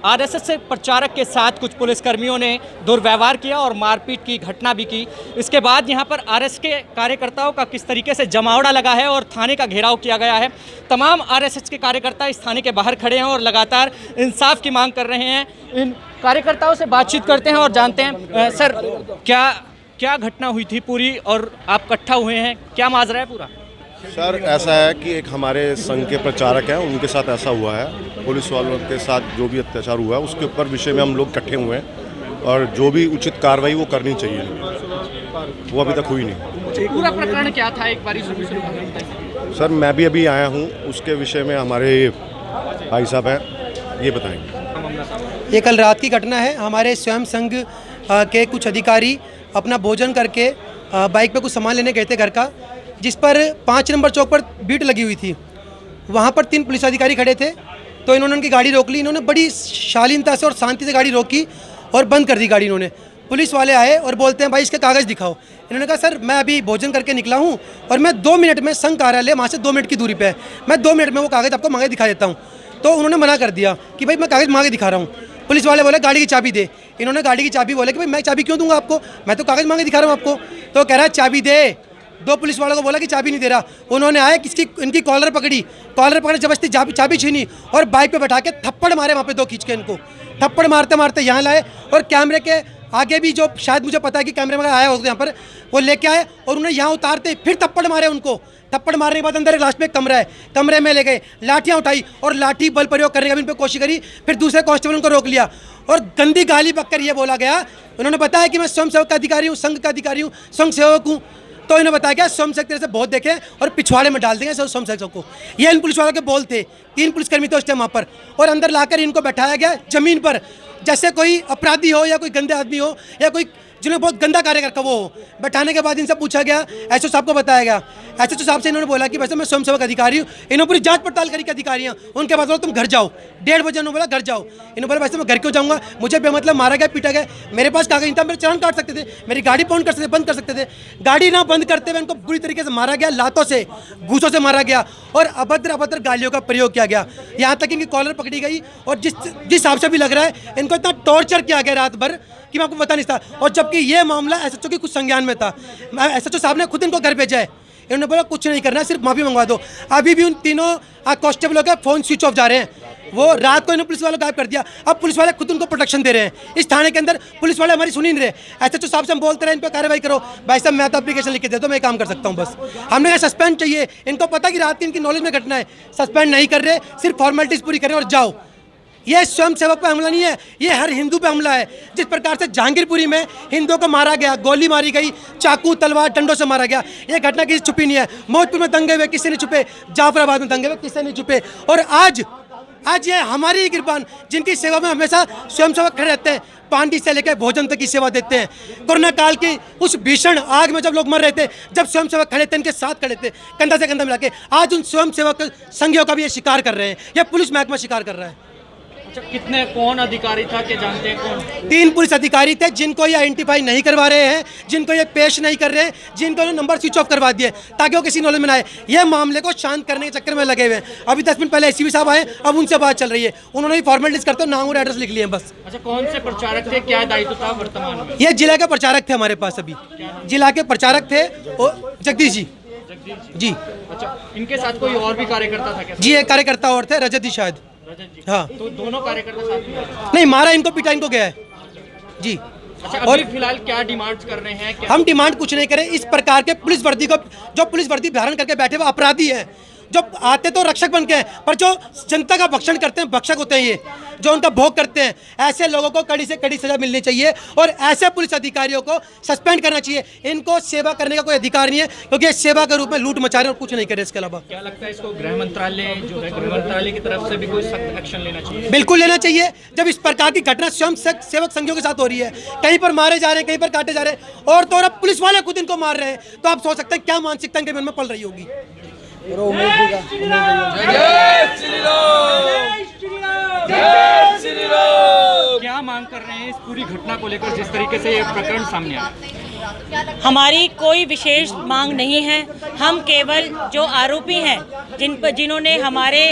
RSS से प्रचारक के साथ कुछ पुलिसकर्मियों ने दुर्व्यवहार किया और मारपीट की घटना भी की। इसके बाद यहाँ पर आरएसएस के कार्यकर्ताओं का किस तरीके से जमावड़ा लगा है और थाने का घेराव किया गया है। तमाम आरएसएस के कार्यकर्ता इस थाने के बाहर खड़े हैं और लगातार इंसाफ की मांग कर रहे हैं। इन कार्यकर्ताओं से बातचीत करते हैं और जानते हैं सर क्या घटना हुई थी पूरी और आप इकट्ठा हुए हैं, क्या माजरा है पूरा? सर ऐसा है कि एक हमारे संघ के प्रचारक हैं, उनके साथ ऐसा हुआ है। पुलिस वालों के साथ जो भी अत्याचार हुआ है उसके ऊपर विषय में हम लोग इकट्ठे हुए हैं और जो भी उचित कार्रवाई वो करनी चाहिए, वो अभी तक हुई नहीं। पूरा प्रकरण क्या था, एक बारी शुरू बताइए। सर मैं भी अभी आया हूँ, उसके विषय में हमारे भाई साहब हैं, ये बताएंगे। ये कल रात की घटना है। हमारे स्वयं संघ के कुछ अधिकारी अपना भोजन करके बाइक पे कुछ सामान लेने गए थे घर का, जिस पर 5 नंबर चौक पर बीट लगी हुई थी। वहाँ पर 3 पुलिस अधिकारी खड़े थे, तो इन्होंने उनकी गाड़ी रोक ली। इन्होंने बड़ी शालीनता से और शांति से गाड़ी रोकी और बंद कर दी गाड़ी इन्होंने। पुलिस वाले आए और बोलते हैं भाई इसके कागज़ दिखाओ। इन्होंने कहा सर मैं अभी भोजन करके निकला हूँ और मैं 2 मिनट में संघ कार्यालय वहाँ से 2 मिनट की दूरी पे है, मैं 2 मिनट में वो कागज़ आपको मांगे दिखा देता हूँ। तो उन्होंने मना कर दिया कि भाई मैं कागज़ मांगे दिखा रहा हूँ। पुलिस वाले बोले गाड़ी की चाबी दे। इन्होंने गाड़ी की चाबी बोले कि भाई मैं चाबी क्यों दूंगा आपको, मैं तो कागज़ मांगे दिखा रहा हूँ आपको। तो कह रहा है चाबी दे। 2 पुलिस वालों को बोला कि चाबी नहीं दे रहा। उन्होंने आए इनकी कॉलर पकड़ी जबरदस्ती चाबी छीनी और बाइक पे बैठा के थप्पड़ मारे वहाँ पे 2 खींच के। इनको थप्पड़ मारते मारते यहाँ लाए और कैमरे के आगे भी जो शायद मुझे पता है कि कैमरे में आया होगा यहाँ पर, वो लेके आए और उन्हें यहाँ उतारते फिर थप्पड़ मारे उनको। थप्पड़ मारने के बाद अंदर एक लास्ट में एक कमरा है, कमरे में ले गए, लाठियाँ उठाई और लाठी बल प्रयोग करने की भी इन पर कोशिश करी। फिर दूसरे कांस्टेबल उनको रोक लिया और गंदी गाली बककर ये बोला गया। उन्होंने बताया कि मैं स्वयं सेवक का अधिकारी हूँ, संघ का अधिकारी हूँ, स्वयं सेवक हूँ। तो इन्होंने बताया क्या स्वयं सेवक तेरे से बहुत देखे और पिछवाड़े में डाल देंगे स्वयं सेवक को। ये इन पुलिस वालों के बोल थे। 3 पुलिसकर्मी थे उस टाइम वहाँ पर और अंदर लाकर इनको बैठाया गया ज़मीन पर, जैसे कोई अपराधी हो या कोई गंदे आदमी हो या कोई जिन्होंने बहुत गंदा कार्य करता वो हो। बैठाने के बाद इनसे पूछा गया, एसओ साहब को बताया गया। एसओ साहब से इन्होंने बोला कि वैसे मैं स्वयं सेवक अधिकारी हूँ। इन्होंने पूरी जांच पड़ताल करी के अधिकारी हैं। उनके बाद बोला तुम घर जाओ। 1:30 बजे उन्होंने बोला घर जाओ। इन्होंने बोला वैसे मैं घर क्यों जाऊँगा, मुझे बेमतलब मारा गया, पीटा गया, मेरे पास कागज नहीं था, मेरे चालान काट सकते थे, मेरी गाड़ी पाउंड कर सकते, बंद कर सकते थे। गाड़ी ना बंद करते हुए इनको बुरी तरीके से मारा गया, लातों से घूसों से मारा गया और अभद्र गालियों का प्रयोग किया गया। यहाँ तक इनकी कॉलर पकड़ी गई और जिस हिसाब से भी लग रहा है इनको इतना टॉर्चर किया गया रात भर कि मैं आपको पता नहीं था। और जबकि ये मामला एसएचओ के कुछ संज्ञान में था। एसएचओ साहब ने खुद इनको घर भेजा है। इन्होंने बोला कुछ नहीं करना, सिर्फ माफ़ी मंगवा दो। अभी भी उन तीनों कांस्टेबलों के फ़ोन स्विच ऑफ जा रहे हैं। वो रात को इन्होंने पुलिस वालों गायब कर दिया। अब पुलिस वाले खुद उनको प्रोटेक्शन दे रहे हैं। इस थाने के अंदर पुलिस वाले हमारी सुन ही नहीं रहे। एसएचओ साहब से हम बोलते रहे इन पर कार्रवाई करो। भाई साहब मैं तो एप्लीकेशन लिख के दे दो, मैं काम कर सकता हूँ बस। हमने कहा सस्पेंड चाहिए। इनको पता कि रात की इनकी नॉलेज में घटना है, सस्पेंड नहीं कर रहे, सिर्फ फॉर्मेलिटीज़ पूरी कर रहे हैं और जाओ। ये स्वयं सेवक पे हमला नहीं है, ये हर हिंदू पे हमला है। जिस प्रकार से जहांगीरपुरी में हिंदुओं को मारा गया, गोली मारी गई, चाकू तलवार डंडों से मारा गया, ये घटना किसी छुपी नहीं है। मौजपुर में दंगे हुए किसी नहीं छुपे, जाफराबाद में दंगे हुए किसी नहीं छुपे। और आज ये हमारी कृपान जिनकी सेवा में हमेशा स्वयं सेवक खड़े रहते हैं, पानी से लेकर भोजन तक की सेवा देते हैं। कोरोना काल की उस भीषण आग में जब लोग मर रहे थे, जब स्वयं सेवक खड़े थे, इनके साथ खड़े थे, कंधा से कंधा मिला के, आज उन स्वयं सेवक संघियों का भी ये शिकार कर रहे हैं, या पुलिस महकमा शिकार कर रहा है। अच्छा, कितने कौन अधिकारी था कि जानते हैं कौन? 3 पुलिस अधिकारी थे जिनको ये आइडेंटिफाई नहीं करवा रहे हैं, जिनको ये पेश नहीं कर रहे हैं, जिनको नंबर स्विच ऑफ करवा दिए ताकि वो किसी नॉलेज में ना आए। ये मामले को शांत करने के चक्कर में लगे हुए हैं। अभी 10 मिनट पहले एसीपी साहब आए, अब उनसे बात चल रही है। उन्होंने भी फॉर्मेलिटीज करते नाम और एड्रेस लिख लिए हैं बस। अच्छा, कौन से प्रचारक थे, क्या दायित्व था वर्तमान में? ये जिला के प्रचारक थे हमारे पास, अभी जिला के प्रचारक थे जगदीश जी। अच्छा, इनके साथ कोई और भी कार्यकर्ता था क्या? जी एक कार्यकर्ता और थे, रजत जी शायद। हाँ, तो दोनों कार्यकर्ता साथ में? नहीं, मारा इनको, पिटा इनको गया है जी। अच्छा, और फिलहाल क्या डिमांड्स कर रहे हैं? हम डिमांड कुछ नहीं करें। इस प्रकार के पुलिस वर्दी को, जो पुलिस वर्दी धारण करके बैठे वो अपराधी हैं। जो आते तो रक्षक बन के हैं, पर जो जनता का भक्षण करते हैं भक्षक होते हैं। ये जो उनका भोग करते हैं, ऐसे लोगों को कड़ी से कड़ी सजा मिलनी चाहिए और ऐसे पुलिस अधिकारियों को सस्पेंड करना चाहिए। इनको सेवा करने का कोई अधिकार नहीं है, क्योंकि ये सेवा के रूप में लूट मचा रहे हैं और कुछ नहीं करे। इसके अलावा क्या लगता है इसको गृह मंत्रालय जो है, गृह मंत्रालय की तरफ से भी कोई सख्त एक्शन लेना चाहिए? बिल्कुल लेना चाहिए। जब इस प्रकार की घटना स्वयं सेवक संघियों के साथ हो रही है, कहीं पर मारे जा रहे हैं, कहीं पर काटे जा रहे हैं, और तो और अब पुलिस वाले खुद इनको मार रहे हैं, तो आप सोच सकते हैं क्या मानसिकता इनके मन में पल रही होगी। क्या मांग कर रहे हैं इस पूरी घटना को लेकर, जिस तरीके से ये प्रकरण सामने आया? हमारी कोई विशेष मांग नहीं है। हम केवल जो आरोपी हैं जिन्होंने हमारे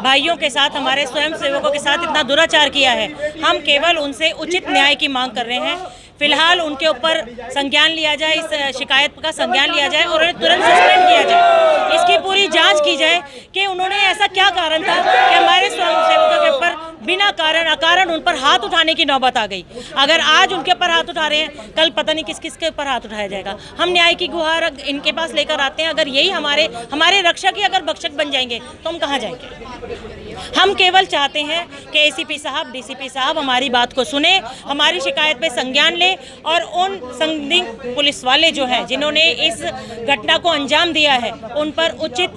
भाइयों के साथ, हमारे स्वयंसेवकों के साथ इतना दुराचार किया है। हम केवल उनसे उचित न्याय की मांग कर रहे हैं। फिलहाल उनके ऊपर संज्ञान लिया जाए, इस शिकायत का संज्ञान लिया जाए और उन्हें तुरंत सस्पेंड किया जाए। इसकी पूरी जांच की जाए कि उन्होंने ऐसा क्या कारण था कि हमारे स्वयंसेवकों के ऊपर बिना कारण अकारण उन पर हाथ उठाने की नौबत आ गई। अगर आज उनके ऊपर हाथ उठा रहे हैं, कल पता नहीं किस किस के ऊपर हाथ उठाया जाएगा। हम न्याय की गुहार इनके पास लेकर आते हैं। अगर यही हमारे रक्षक ही अगर भक्षक बन जाएंगे तो हम कहाँ जाएंगे। हम केवल चाहते हैं कि एसीपी साहब, डीसीपी साहब हमारी बात को सुने, हमारी शिकायत पे संज्ञान ले और उन संदिग्ध पुलिस वाले जो हैं जिन्होंने इस घटना को अंजाम दिया है उन पर उचित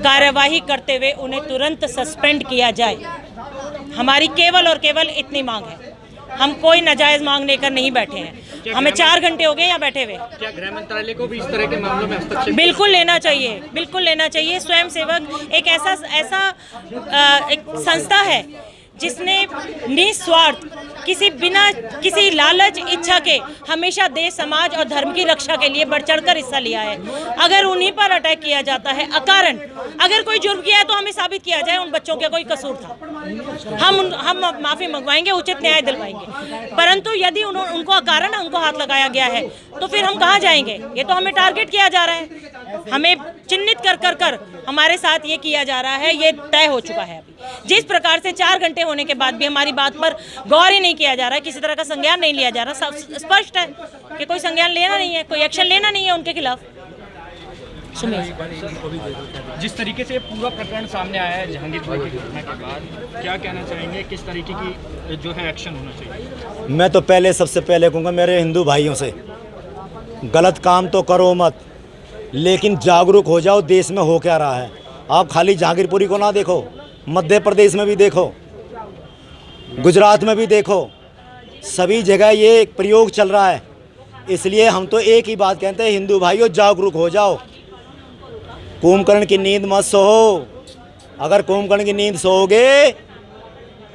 कार्यवाही करते हुए उन्हें तुरंत सस्पेंड किया जाए। हमारी केवल और केवल इतनी मांग है। हम कोई नाजायज मांग लेकर नहीं बैठे हैं। हमें 4 घंटे हो गए यहाँ बैठे हुए। क्या गृह मंत्रालय को भी इस तरह के मामलों में हस्तक्षेप बिल्कुल लेना चाहिए, बिल्कुल लेना चाहिए। स्वयंसेवक एक ऐसा एक संस्था है जिसने निस्वार्थ बिना किसी लालच इच्छा के हमेशा देश, समाज और धर्म की रक्षा के लिए बढ़ चढ़कर हिस्सा लिया है। अगर उन्हीं पर अटैक किया जाता है अकारण, अगर कोई जुर्म किया है तो हमें साबित किया जाए उन बच्चों का कोई कसूर था। हम माफ़ी मंगवाएंगे, उचित न्याय दिलवाएंगे। परंतु यदि उनको अकारण उनको हाथ लगाया गया है तो फिर हम कहाँ जाएंगे। ये तो हमें टारगेट किया जा रहा है, हमें चिन्हित कर हमारे साथ ये किया जा रहा है। ये तय हो चुका है। अभी जिस प्रकार से 4 घंटे होने के बाद भी हमारी बात पर गौर ही नहीं किया जा रहा है, किसी तरह का संज्ञान नहीं लिया जा रहा। स्पष्ट है कि कोई संज्ञान लेना नहीं है, कोई एक्शन लेना नहीं है उनके खिलाफ। जिस तरीके से पूरा प्रकरण सामने आया है जहांगीर भाई की घटना के बाद, क्या कहना चाहेंगे, किस तरीके की जो है एक्शन होना चाहिए? मैं तो सबसे पहले कहूँगा मेरे हिंदू भाइयों से, गलत काम तो करो मत, लेकिन जागरूक हो जाओ देश में हो क्या रहा है। आप खाली जहांगीरपुरी को ना देखो, मध्य प्रदेश में भी देखो, गुजरात में भी देखो, सभी जगह ये एक प्रयोग चल रहा है। इसलिए हम तो एक ही बात कहते हैं, हिंदू भाइयों जागरूक हो जाओ। कुंभकर्ण की नींद मत सोओ। अगर कुंभकर्ण की नींद सोओगे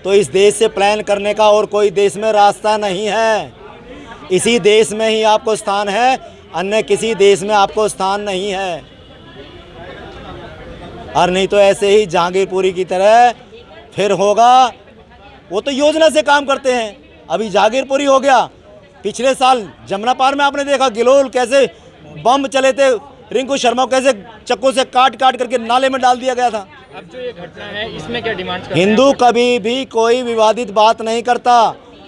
तो इस देश से प्लान करने का और कोई देश में रास्ता नहीं है। इसी देश में ही आपको स्थान है, अन्य किसी देश में आपको स्थान नहीं है। और नहीं तो ऐसे ही जहांगीरपुरी की तरह फिर होगा। वो तो योजना से काम करते हैं। अभी जहांगीरपुरी हो गया, पिछले साल जमुना पार में आपने देखा गिलोल कैसे बम चले थे, रिंकू शर्मा को कैसे चक्कू से काट करके नाले में डाल दिया गया था। अब जो ये घटना है इसमें क्या डिमांड करते हैं? हिंदू कभी भी कोई विवादित बात नहीं करता।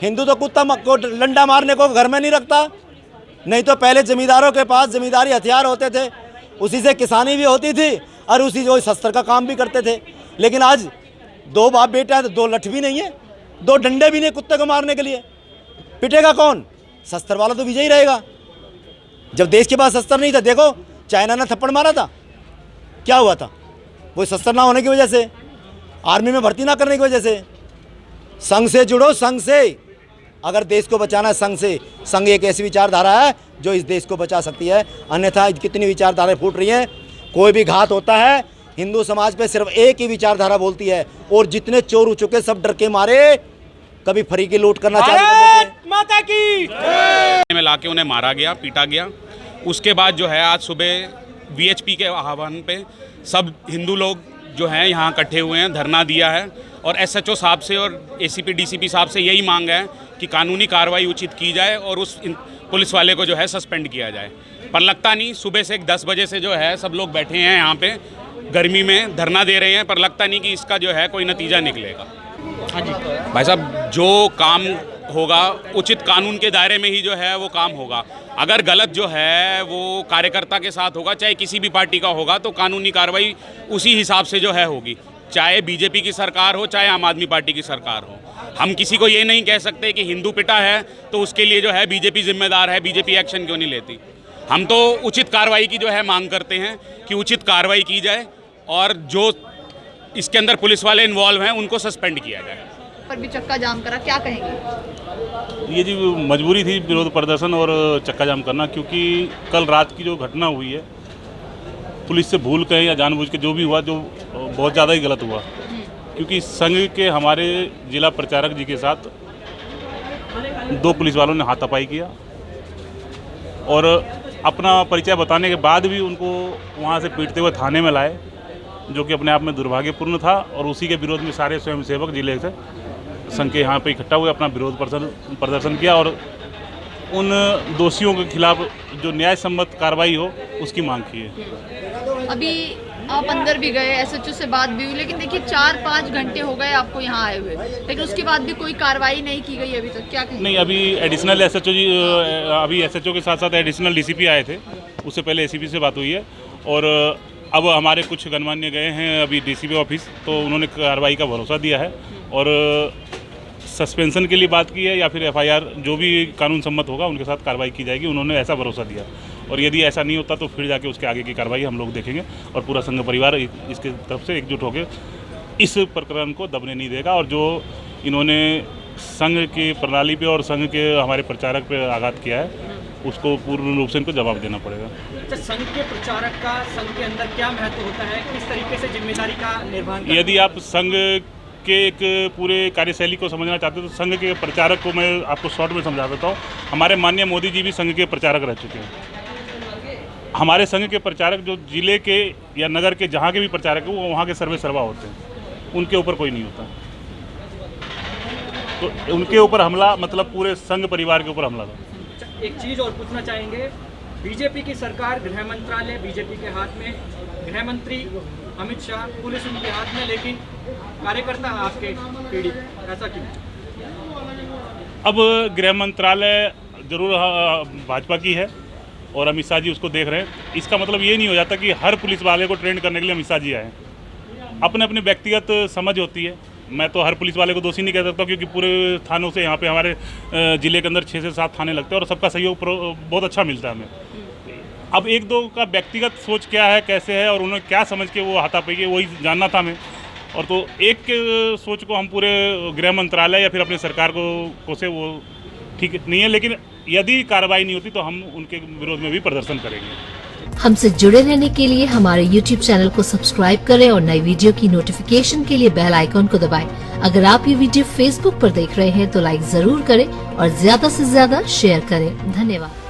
हिंदू तो कुत्ता को डंडा मारने को घर में नहीं रखता। नहीं तो पहले जमींदारों के पास जमींदारी हथियार होते थे, उसी से किसानी भी होती थी और उसी जो शस्त्र का काम भी करते थे। लेकिन आज 2 बाप बेटा है तो 2 लठ भी नहीं है, 2 डंडे भी नहीं कुत्ते को मारने के लिए। पिटेगा कौन? शस्त्र वाला तो विजयी रहेगा। जब देश के पास शस्त्र नहीं था, देखो चाइना ने थप्पड़ मारा था, क्या हुआ था? वो शस्त्र ना होने की वजह से, आर्मी में भर्ती ना करने की वजह से। संघ से जुड़ो, संघ से। अगर देश को बचाना है संघ से। संघ एक ऐसी विचारधारा है जो इस देश को बचा सकती है, अन्यथा कितनी विचारधाराएं फूट रही हैं। कोई भी घात होता है हिंदू समाज पे सिर्फ एक ही विचारधारा बोलती है, और जितने चोर हो चुके सब डर के मारे कभी फ्री की लूट करना चाहते माता की में लाके उन्हें मारा गया, पीटा गया। उसके बाद जो है आज सुबह वीएचपी के आह्वान पे सब हिंदू लोग जो हैं यहाँ इकट्ठे हुए हैं, धरना दिया है और एसएचओ साहब से और एसीपी डीसीपी साहब से यही मांग है कि कानूनी कार्रवाई उचित की जाए और उस पुलिस वाले को जो है सस्पेंड किया जाए। पर लगता नहीं, सुबह से 10 बजे से जो है सब लोग बैठे हैं यहाँ पे गर्मी में धरना दे रहे हैं, पर लगता नहीं कि इसका जो है कोई नतीजा निकलेगा। हाँ जी भाई साहब, जो काम होगा उचित कानून के दायरे में ही जो है वो काम होगा। अगर गलत जो है वो कार्यकर्ता के साथ होगा, चाहे किसी भी पार्टी का होगा, तो कानूनी कार्रवाई उसी हिसाब से जो है होगी, चाहे बीजेपी की सरकार हो चाहे आम आदमी पार्टी की सरकार हो। हम किसी को ये नहीं कह सकते कि हिंदू पिटा है तो उसके लिए जो है बीजेपी जिम्मेदार है, बीजेपी एक्शन क्यों नहीं लेती। हम तो उचित कार्रवाई की जो है मांग करते हैं कि उचित कार्रवाई की जाए और जो इसके अंदर पुलिस वाले इन्वॉल्व हैं उनको सस्पेंड किया जाए। पर भी चक्का जाम करा, क्या कहेंगे? ये जी मजबूरी थी विरोध प्रदर्शन और चक्का जाम करना, क्योंकि कल रात की जो घटना हुई है पुलिस से भूल कहें या जानबूझ के जो भी हुआ, जो बहुत ज़्यादा ही गलत हुआ। क्योंकि संघ के हमारे जिला प्रचारक जी के साथ 2 पुलिस वालों ने हाथापाई किया और अपना परिचय बताने के बाद भी उनको वहाँ से पीटते हुए थाने में लाए जो कि अपने आप में दुर्भाग्यपूर्ण था। और उसी के विरोध में सारे स्वयंसेवक जिले से संघ के यहाँ पे इकट्ठा हुए, अपना विरोध प्रदर्शन किया और उन दोषियों के खिलाफ जो न्याय सम्मत कार्रवाई हो उसकी मांग की है। अभी आप अंदर भी गए, एसएचओ से बात भी हुई, लेकिन देखिए 4-5 घंटे हो गए आपको यहाँ आए हुए, लेकिन उसके बाद भी कोई कार्रवाई नहीं की गई अभी तक, क्या कहेंगे? नहीं, अभी एडिशनल एसएचओ जी, अभी एसएचओ के साथ साथ एडिशनल डीसीपी आए थे, उससे पहले एसीपी से बात हुई है। और अब हमारे कुछ गणमान्य गए हैं अभी डीसीपी ऑफिस, तो उन्होंने कार्रवाई का भरोसा दिया है और सस्पेंशन के लिए बात की है या फिर एफआईआर जो भी कानून सम्मत होगा उनके साथ कार्रवाई की जाएगी, उन्होंने ऐसा भरोसा दिया। और यदि ऐसा नहीं होता तो फिर जाके उसके आगे की कार्रवाई हम लोग देखेंगे और पूरा संघ परिवार इसके तरफ से एकजुट होकर इस प्रकरण को दबने नहीं देगा। और जो इन्होंने संघ की प्रणाली पे और संघ के हमारे प्रचारक पे आघात किया है उसको पूर्ण रूप से इनको जवाब देना पड़ेगा। अच्छा, संघ के प्रचारक का संघ के अंदर क्या महत्व होता है, किस तरीके से जिम्मेदारी का निर्वहन? यदि आप संघ के एक पूरे कार्यशैली को समझना चाहते हो तो संघ के प्रचारक को मैं आपको शॉर्ट में समझा देता हूँ। हमारे माननीय मोदी जी भी संघ के प्रचारक रह चुके हैं। हमारे संघ के प्रचारक जो जिले के या नगर के जहाँ के भी प्रचारक हैं वो वहाँ के सर्वे सर्वा होते हैं, उनके ऊपर कोई नहीं होता। तो उनके ऊपर हमला मतलब पूरे संघ परिवार के ऊपर हमला था। एक चीज़ और पूछना चाहेंगे, बीजेपी की सरकार, गृह मंत्रालय बीजेपी के हाथ में, गृह मंत्री अमित शाह, पुलिस उनके हाथ में, लेकिन कार्यकर्ता आपके पीढ़ी, ऐसा क्यों? अब गृह मंत्रालय जरूर भाजपा की है और अमित शाह जी उसको देख रहे हैं। इसका मतलब ये नहीं हो जाता कि हर पुलिस वाले को ट्रेंड करने के लिए अमित शाह जी आए। अपने अपने व्यक्तिगत समझ होती है। मैं तो हर पुलिस वाले को दोषी नहीं कह सकता क्योंकि पूरे थानों से यहाँ पे हमारे ज़िले के अंदर 6 से 7 थाने लगते हैं और सबका सहयोग बहुत अच्छा मिलता है हमें। अब एक दो का व्यक्तिगत सोच क्या है, कैसे है और उन्होंने क्या समझ के वो हाथापाई की, वही जानना था हमें। और तो एक के सोच को हम पूरे गृह मंत्रालय या फिर अपनी सरकार को से वो ठीक नहीं है, लेकिन यदि कार्रवाई नहीं होती तो हम उनके विरोध में भी प्रदर्शन करेंगे। हमसे जुड़े रहने के लिए हमारे YouTube चैनल को सब्सक्राइब करें और नई वीडियो की नोटिफिकेशन के लिए बेल आइकॉन को दबाएं। अगर आप ये वीडियो Facebook पर देख रहे हैं तो लाइक जरूर करें और ज्यादा से ज्यादा शेयर करें। धन्यवाद।